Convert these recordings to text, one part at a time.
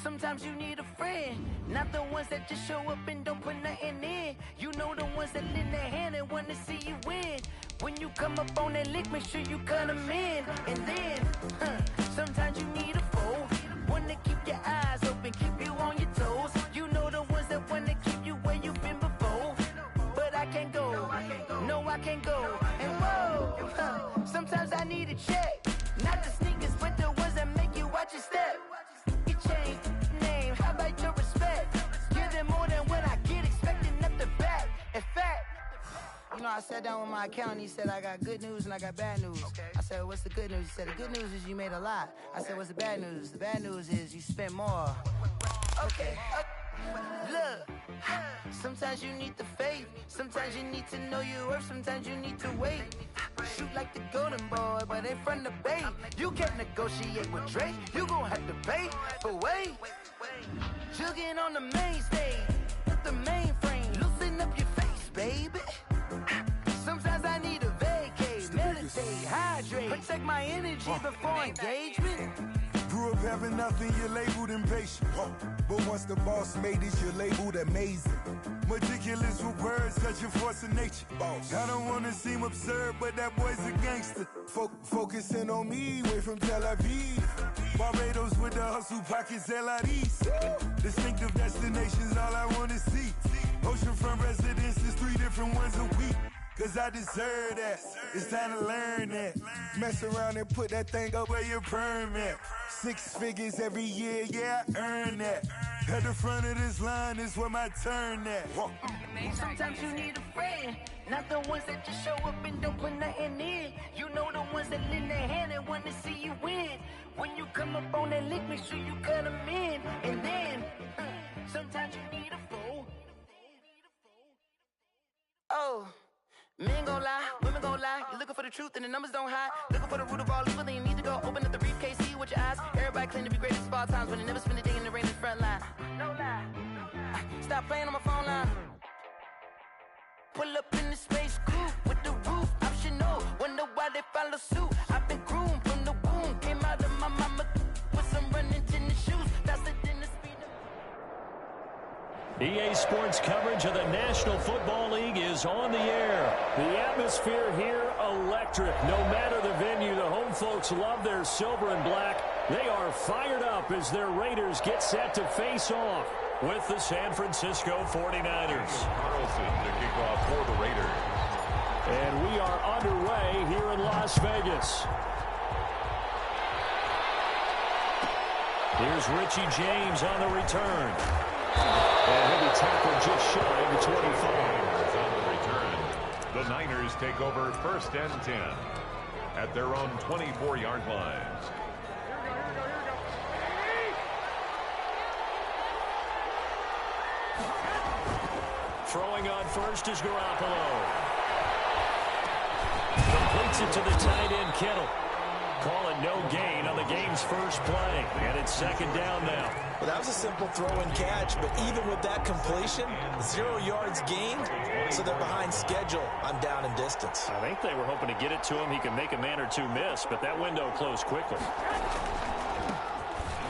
Sometimes you need a friend, not the ones that just show up and don't put nothing in. You know the ones that lend their hand and want to see you win. When you come up on that lick, make sure you cut them in. And then, sometimes you need a foe, one to keep your eyes open, keep you on your toes. You know the ones that want to keep you where you've been before. But I can't go, no I can't go. And whoa, sometimes I need a check, not the sneakers, but the ones that make you watch your step. You change name, how about your respect? Give them more than what I get, expecting nothing back. In fact, you know, I sat down with my accountant, he said I got good news and I got bad news. I said, what's the good news? He said, the good news is you made a lot. I said, what's the bad news? The bad news is you spent more. Okay. Look, sometimes you need the faith, sometimes you need to know your worth, sometimes you need to wait. Shoot like the golden boy, but in front of the bay. You can't negotiate with Drake, you gon' have to pay. But wait, jugging on the main stage, with the mainframe, loosen up your face, baby. Sometimes I need a vacate, meditate, hydrate, protect my energy before engagement. Grew up having nothing, you're labeled impatient. But once the boss made it, you're labeled amazing. Meticulous with words, such a force of nature. I don't wanna seem absurd, but that boy's a gangster. Focusing on me, way from Tel Aviv. Barbados with the hustle pockets, LIDs. Distinctive destinations, all I wanna see. Oceanfront residences, 3 different ones a week. Cause I deserve that, it's time to learn that. Mess around and put that thing up where your permit. 6 figures every year, yeah, I earn that. At the front of this line is where my turn at. Sometimes you need a friend, not the ones that just show up and don't put nothing in. You know the ones that lend their hand and want to see you win. When you come up on that lick, make sure you cut them in. And then, sometimes you need a foe. Oh. Men gon' lie, women gon' lie. You're looking for the truth and the numbers don't hide. Looking for the root of all evil, then you need to go open up the briefcase, see with your eyes. Everybody claim to be greatest of all times, but they never spend a day in the rain in the front line. No lie. Stop playing on my phone line. Pull up in the space coupe with the roof optional. Wonder why they follow suit. I've been groomed from the womb. Came out of my mama with some running tennis shoes. Faster than the speed of... EA Sports coverage of the National Football League is on the air. The atmosphere here, electric. No matter the venue, the home folks love their silver and black. They are fired up as their Raiders get set to face off with the San Francisco 49ers. Carlson to kick off for the Raiders. And we are underway here in Las Vegas. Here's Richie James on the return. And he'll be tackled just shy of the 25. On the return, the Niners take over 1st and 10 at their own 24-yard lines. Throwing on first is Garoppolo. Completes it to the tight end, Kittle. Call it no gain on the game's first play. And it's 2nd down now. Well, that was a simple throw and catch, but even with that completion, 0 yards gained, so they're behind schedule on down and distance. I think they were hoping to get it to him. He can make a man or two miss, but that window closed quickly.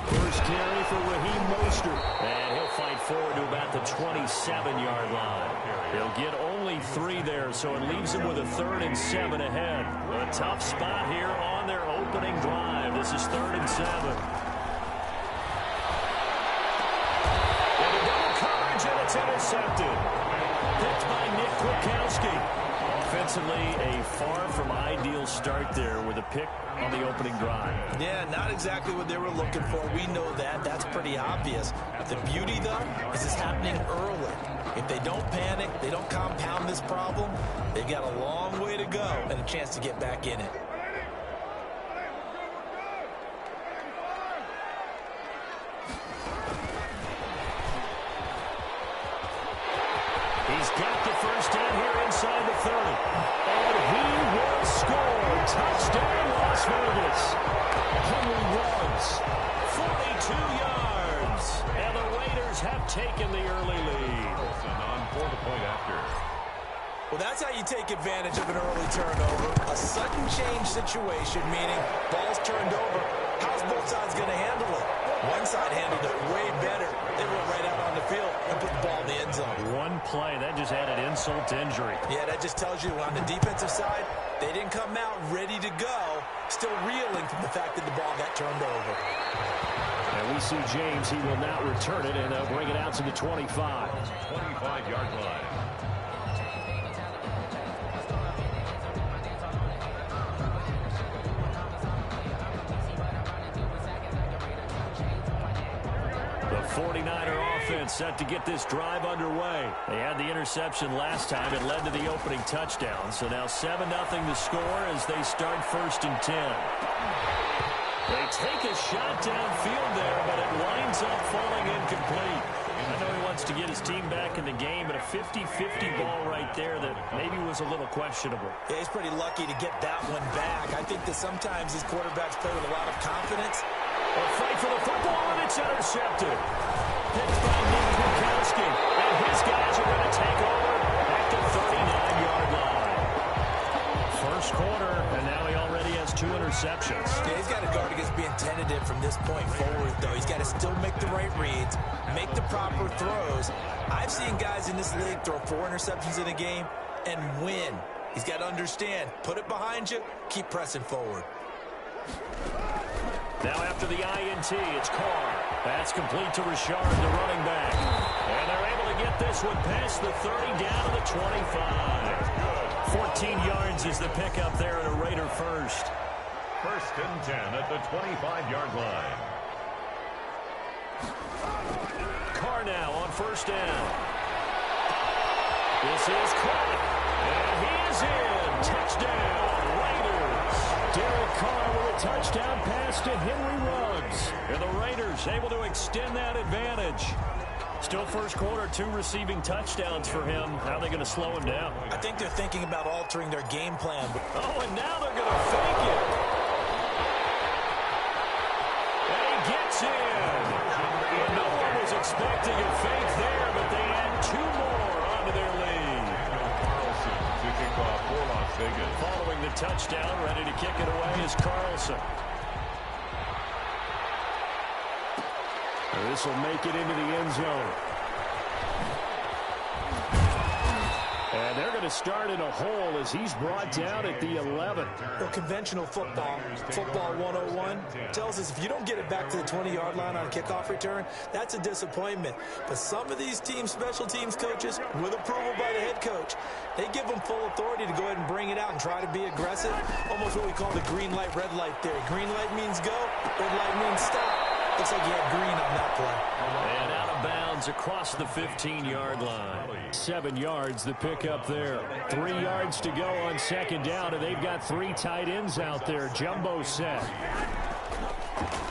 First carry for Raheem Mostert. And he'll fight forward to about the 27-yard line. He'll get only 3 there, so it leaves him with a 3rd and 7 ahead. A tough spot here on their opening drive. This is 3rd and 7. And a double coverage, and it's intercepted. Picked by Nick Kwiatkowski. Offensively, a far from ideal start there with a pick on the opening drive. Yeah, not exactly what they were looking for. We know that. That's pretty obvious. But the beauty, though, is it's happening early. If they don't panic, they don't compound this problem, they've got a long way to go and a chance to get back in it. He's got the first down here inside the 30. And he will score. Touchdown, Las Vegas. Henry Ruggs, 42 yards. And the Raiders have taken the early lead. On for the point after. Well, that's how you take advantage of an early turnover. A sudden change situation, meaning ball's turned over. How's both sides going to handle it? One side handled it way better. They went right out on the field and put the ball in the end zone. One play, that just added insult to injury. Yeah, that just tells you on the defensive side, they didn't come out ready to go, still reeling from the fact that the ball got turned over. And we see James, he will now return it, and they'll bring it out to the 25. 25-yard line. The 49er offense set to get this drive underway. They had the interception last time. It led to the opening touchdown. So now 7-0 to score as they start 1st and 10. They take a shot downfield there, but it winds up falling incomplete. I know he wants to get his team back in the game, but a 50-50 ball right there that maybe was a little questionable. Yeah, he's pretty lucky to get that one back. I think that sometimes these quarterbacks play with a lot of confidence. A fight for the football, and it's intercepted. Picked by Nick Kwiatkowski, and his guys are going to take over at the 39-yard line. First quarter, and now he already has 2 interceptions. Yeah, he's got to guard against being tentative from this point forward, though. He's got to still make the right reads, make the proper throws. I've seen guys in this league throw 4 interceptions in a game and win. He's got to understand, put it behind you, keep pressing forward. Now after the INT, it's Carr. That's complete to Richard, the running back. And they're able to get this one past the 30 down to the 25. 14 yards is the pickup there at a Raider first. 1st and 10 at the 25-yard line. Carr now on 1st down. This is caught. And he is in. Touchdown, Raiders. Derek Carr with a touchdown pass to Henry Ruggs. And the Raiders able to extend that advantage. Still first quarter, 2 receiving touchdowns for him. How are they going to slow him down? I think they're thinking about altering their game plan. Oh, and now they're going to fake it. And he gets in. And no one was expecting a fake there, but they add 2 more onto their lead. Carlson to kick off for Las Vegas. Following the touchdown, ready to kick it away is Carlson. This will make it into the end zone. And they're going to start in a hole as he's brought down at the 11. Well, conventional football 101, tells us if you don't get it back to the 20-yard line on a kickoff return, that's a disappointment. But some of these teams, special teams coaches, with approval by the head coach, they give them full authority to go ahead and bring it out and try to be aggressive. Almost what we call the green light, red light theory. Green light means go, red light means stop. Looks like you had green on that play. And out of bounds across the 15-yard line. 7 yards, the pickup there. 3 yards to go on 2nd down, and they've got 3 tight ends out there. Jumbo set.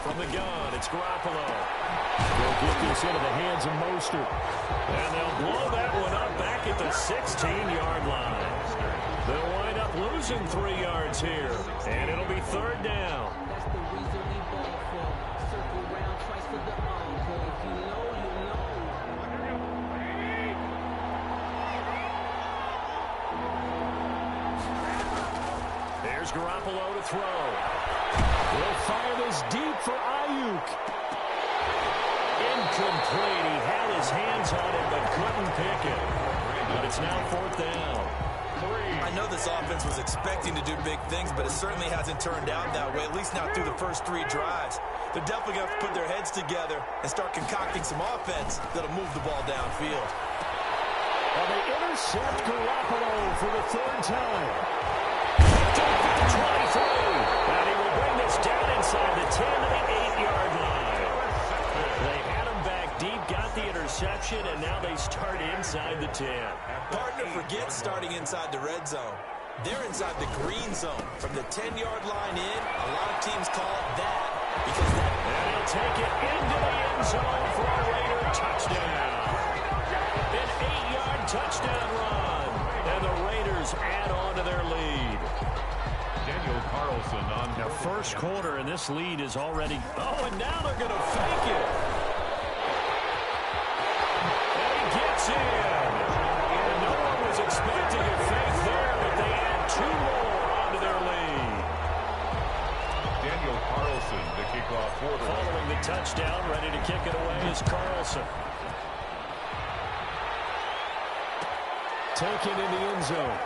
From the gun, it's Garoppolo. They'll get this into the hands of Mostert. And they'll blow that one up back at the 16-yard line. They'll wind up losing 3 yards here. And it'll be 3rd down. There's Garoppolo to throw. He'll fire this deep for Ayuk. Incomplete. He had his hands on it but couldn't pick it. But it's now 4th down. I know this offense was expecting to do big things, but it certainly hasn't turned out that way, at least not through the first 3 drives. They're definitely going to have to put their heads together and start concocting some offense that'll move the ball downfield. And they intercept Garoppolo for the 3rd time. 23. And he will bring this down inside the 10 to the 8-yard line. They had him back deep, got the interception, and now they start inside the 10. Partner forgets starting inside the red zone. They're inside the green zone. From the 10-yard line in, a lot of teams call it that because that... And he'll take it into the end zone for a Raider touchdown. An 8-yard touchdown run. And the Raiders add on to their lead. Daniel Carlson on the first quarter, and this lead is already... Oh, and now they're going to fake it. And he gets in. And no one was expecting a fake there, but they add 2 more onto their lead. Daniel Carlson, the kickoff for the... Following the touchdown. Ready to kick it away is Carlson. Taken in the end zone.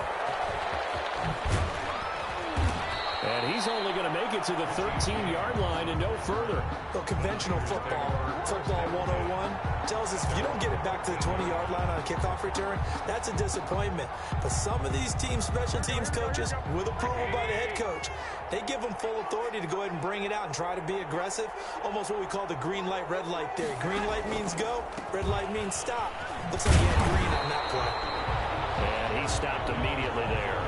And he's only going to make it to the 13-yard line and no further. Well, conventional football 101, tells us if you don't get it back to the 20-yard line on a kickoff return, that's a disappointment. But some of these special teams coaches, with approval by the head coach, they give them full authority to go ahead and bring it out and try to be aggressive. Almost what we call the green light, red light theory. Green light means go, red light means stop. Looks like he had green on that play. And he stopped immediately there.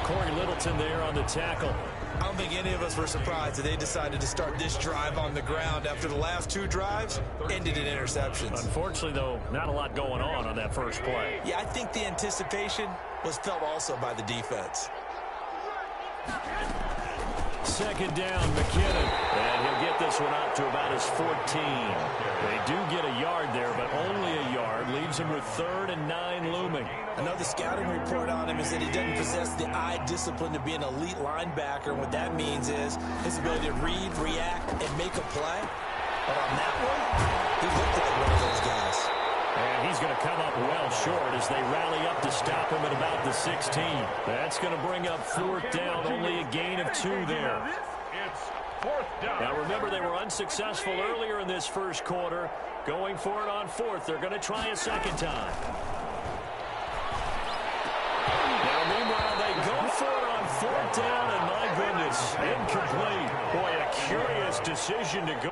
Corey Littleton there on the tackle. I don't think any of us were surprised that they decided to start this drive on the ground after the last two drives ended in interceptions. Unfortunately, though, not a lot going on that first play. Yeah, I think the anticipation was felt also by the defense. Second down, McKinnon. And he'll get this one up to about his 14. They do get a yard there, but only a yard. Leaves him with 3rd and 9 looming. Another scouting report on him is that he doesn't possess the eye discipline to be an elite linebacker. And what that means is his ability to read, react, and make a play. But on that one, he looked like one of those guys. And he's going to come up well short as they rally up to stop him at about the 16. That's going to bring up 4th down, only a gain of 2 there. It's 4th down. Now remember, they were unsuccessful earlier in this first quarter. Going for it on 4th. They're going to try a second time. Now meanwhile, they go for it on 4th down, and my goodness, incomplete. Boy, a curious decision to go.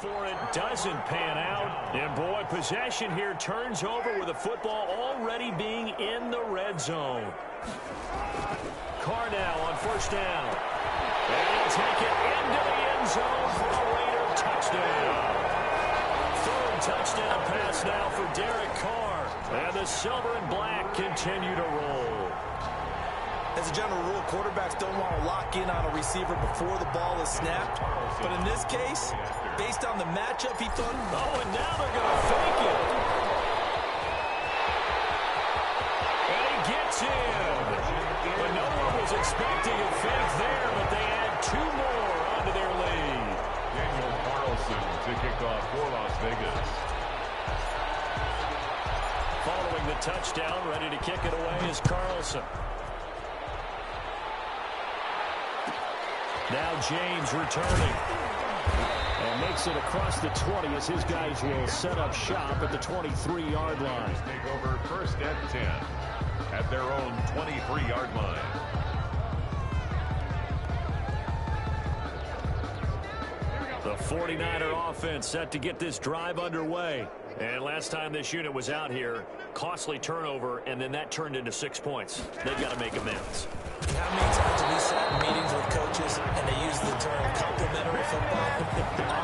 For it doesn't pan out, and boy, possession here turns over with the football already being in the red zone. Carr now on 1st down, and he'll take it into the end zone for a Raider touchdown. 3rd touchdown pass now for Derek Carr, and the silver and black continue to roll. As a general rule, quarterbacks don't want to lock in on a receiver before the ball is snapped. But in this case, based on the matchup he thought... Oh, and now they're going to fake it. And he gets in. But no one was expecting a fake there, but they add 2 more onto their lead. Daniel Carlson to kick off for Las Vegas. Following the touchdown, ready to kick it away is Carlson. Now James returning. And makes it across the 20 as his guys will set up shop at the 23-yard line. Take over 1st and 10 at their own 23-yard line. The 49er offense set to get this drive underway. And last time this unit was out here, costly turnover, and then that turned into 6 points. They've got to make amends. How many times have we sat in meetings with coaches and they use the term complementary football?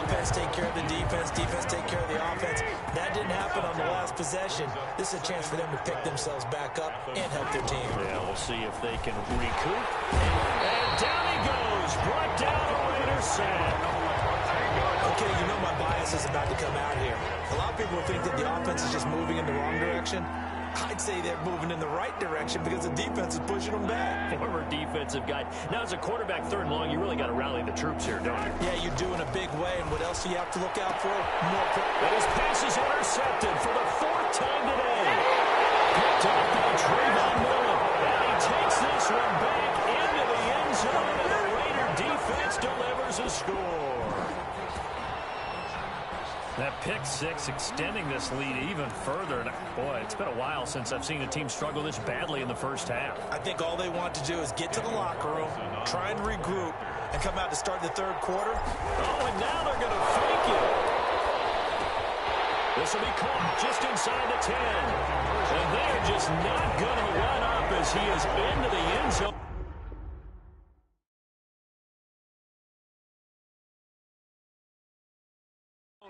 Offense take care of the defense, defense take care of the offense. That didn't happen on the last possession. This is a chance for them to pick themselves back up and help their team. Yeah, we'll see if they can recoup. And down he goes. Brought down a Raider sack. Okay, you know my bias is about to come out here. A lot of people think that the offense is just moving in the wrong direction. I'd say they're moving in the right direction because the defense is pushing them back. Former defensive guy. Now, as a quarterback 3rd and long, you really got to rally the troops here, don't you? Yeah, you do in a big way. And what else do you have to look out for? More. And his pass is intercepted for the 4th time today. Picked off by Trayvon Mullen. And he takes this one back into the end zone, and the Raider defense delivers a score. That pick 6 extending this lead even further. Boy, it's been a while since I've seen a team struggle this badly in the first half. I think all they want to do is get to the locker room, try and regroup, and come out to start the 3rd quarter. Oh, and now they're going to fake it. This will be caught just inside the 10. And they are just not going to run up as he is into the end zone.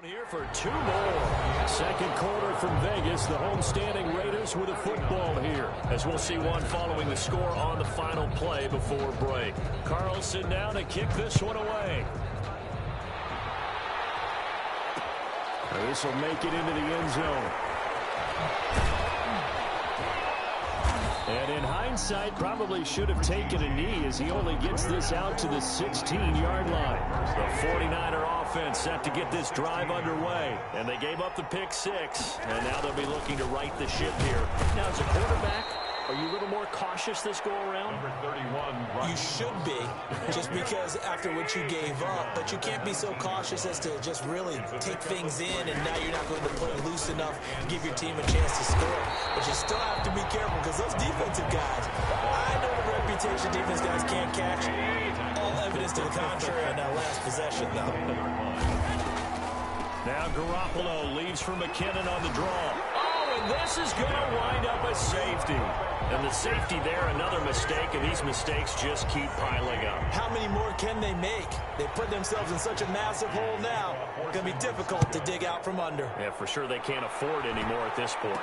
Here for 2 more. Second quarter from Vegas. The homestanding Raiders with a football here, as we'll see one following the score on the final play before break. Carlson now to kick this one away. This will make it into the end zone. And in hindsight, probably should have taken a knee as he only gets this out to the 16-yard line. The 49er offense set to get this drive underway. And they gave up the pick six. And now they'll be looking to right the ship here. Now, as a quarterback, are you a little more cautious this go-around? Number 31. You should be, just because after what you gave up. But you can't be so cautious as to just really take things in, and now you're not going to play loose enough to give your team a chance to score. But you still have to be careful, because those defensive guys, I know the reputation defense guys can't catch. All evidence to the contrary on that last possession, though. Now Garoppolo leaves for McKinnon on the draw. And this is going to wind up a safety. And the safety there, another mistake, and these mistakes just keep piling up. How many more can they make? They put themselves in such a massive hole now. It's going to be difficult to dig out from under. Yeah, for sure they can't afford anymore at this point.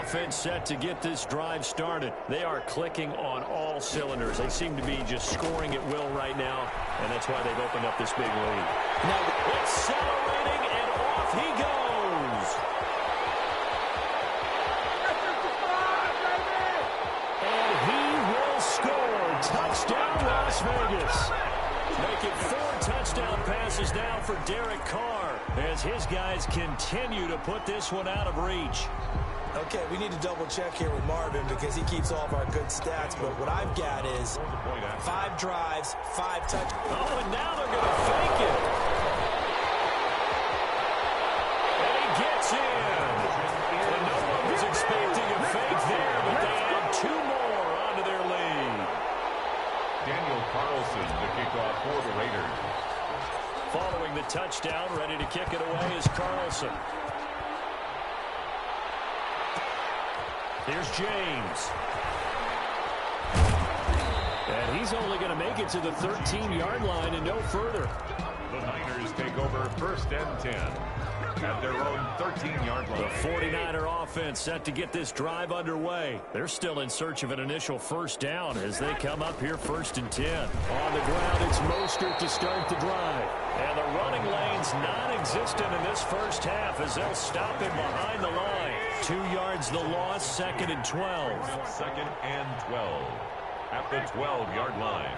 Offense set to get this drive started. They are clicking on all cylinders. They seem to be just scoring at will right now, and that's why they've opened up this big lead. Now accelerating, and off he goes. And he will score. Touchdown, Las Vegas. Making 4 touchdown passes now for Derek Carr as his guys continue to put this one out of reach. Okay, we need to double check here with Marvin because he keeps all of our good stats, but what I've got is 5 drives, 5 touchdowns. Oh, and now they're going to fake it. And he gets in. And no one was expecting a fake there, but they add 2 more onto their lead. Daniel Carlson, the kickoff for the Raiders. Following the touchdown, ready to kick it away is Carlson. Here's James. And he's only going to make it to the 13-yard line and no further. The Niners take over first and 10 at their own 13-yard line. The 49er offense set to get this drive underway. They're still in search of an initial first down as they come up here first and 10. On the ground, it's Mostert to start the drive. And the running lane's non-existent in this first half as they'll stop him behind the line. 2 yards the loss, second and 12. Second and 12 at the 12-yard line.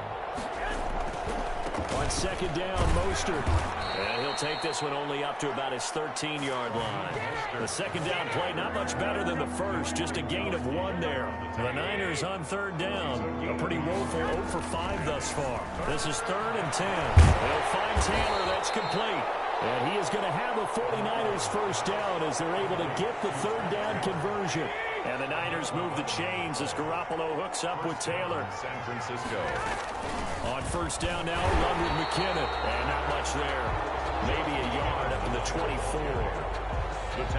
On second down, Mostert. And he'll take this one only up to about his 13-yard line. The second down play not much better than the first, just a gain of 1 there. The Niners on third down. A pretty woeful 0 for 5 thus far. This is third and 10. They'll find Taylor. That's complete. And he is going to have a 49ers first down as they're able to get the third down conversion. And the Niners move the chains as Garoppolo hooks up with Taylor. San Francisco. On first down now, run with McKinnon. And not much there. Maybe a yard up to the 24.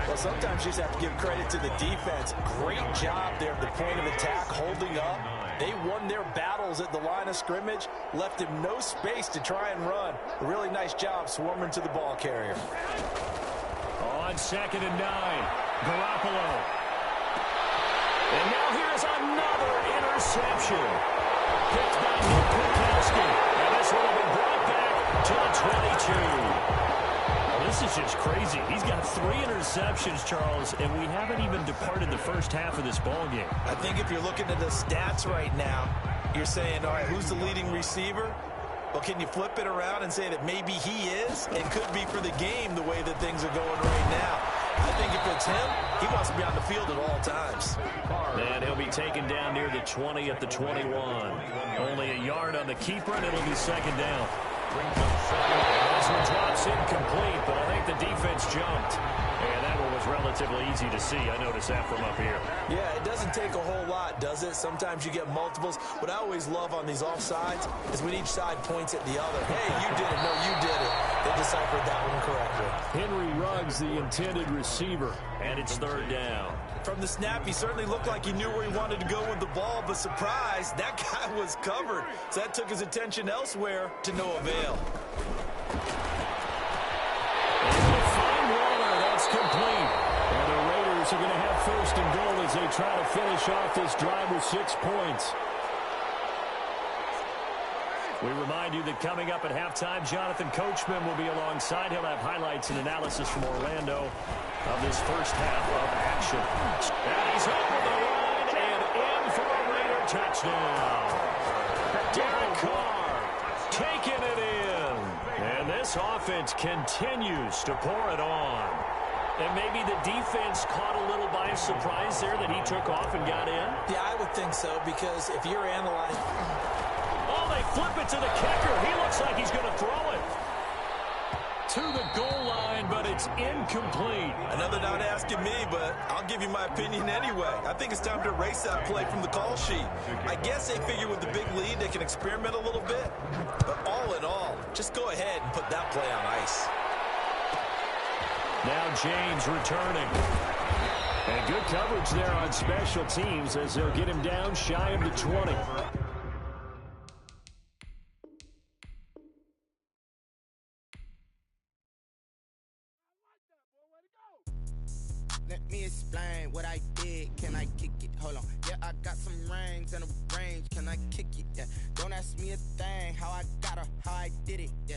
Well, sometimes you just have to give credit to the defense. Great job there at the point of attack, holding up. They won their battles at the line of scrimmage, left him no space to try and run. A really nice job swarming to the ball carrier. On second and 9, Garoppolo. And now here's another interception. Picked by Nick Kwiatkowski. And this one will be brought back to the 22. Well, this is just crazy. He's got 3 interceptions, Charles, and we haven't even departed the first half of this ballgame. I think if you're looking at the stats right now, you're saying, all right, who's the leading receiver? Well, can you flip it around and say that maybe he is and could be for the game the way that things are going right now? I think if it's him, he wants to be on the field at all times. And he'll be taken down near the 20 at the 21. Only a yard on the keeper, and it'll be second down. This one drops incomplete, but I think the defense jumped. And that one was relatively easy to see. I noticed that from up here. Yeah, it doesn't take a whole lot, does it? Sometimes you get multiples. What I always love on these offsides is when each side points at the other. Hey, you did it. No, you did it. They deciphered that one correctly. Henry Ruggs, the intended receiver. And it's third down. From the snap, he certainly looked like he knew where he wanted to go with the ball, but surprise, that guy was covered. So that took his attention elsewhere to no avail. Fine Waller, that's complete. And the Raiders are going to have first and goal as they try to finish off this drive with 6 points. We remind you that coming up at halftime, Jonathan Coachman will be alongside. He'll have highlights and analysis from Orlando of this first half of action. And he's over the line and in for a Raider touchdown. Derek Carr taking it in. And this offense continues to pour it on. And maybe the defense caught a little by surprise there that he took off and got in. Yeah, I would think so, because if you're analyzing... Oh, they flip it to the kicker. He looks like he's going to throw it to the goal line, but it's incomplete. Another not asking me, but I'll give you my opinion anyway. I think it's time to erase that play from the call sheet. I guess they figure with the big lead they can experiment a little bit. But all in all, just go ahead and put that play on ice. Now James returning. And good coverage there on special teams as they'll get him down shy of the 20. Let me explain what I did. Can I kick it? Hold on. Yeah, I got some rings and a range. Can I kick it? Yeah. Don't ask me a thing. How I got her, how I did it. Yeah.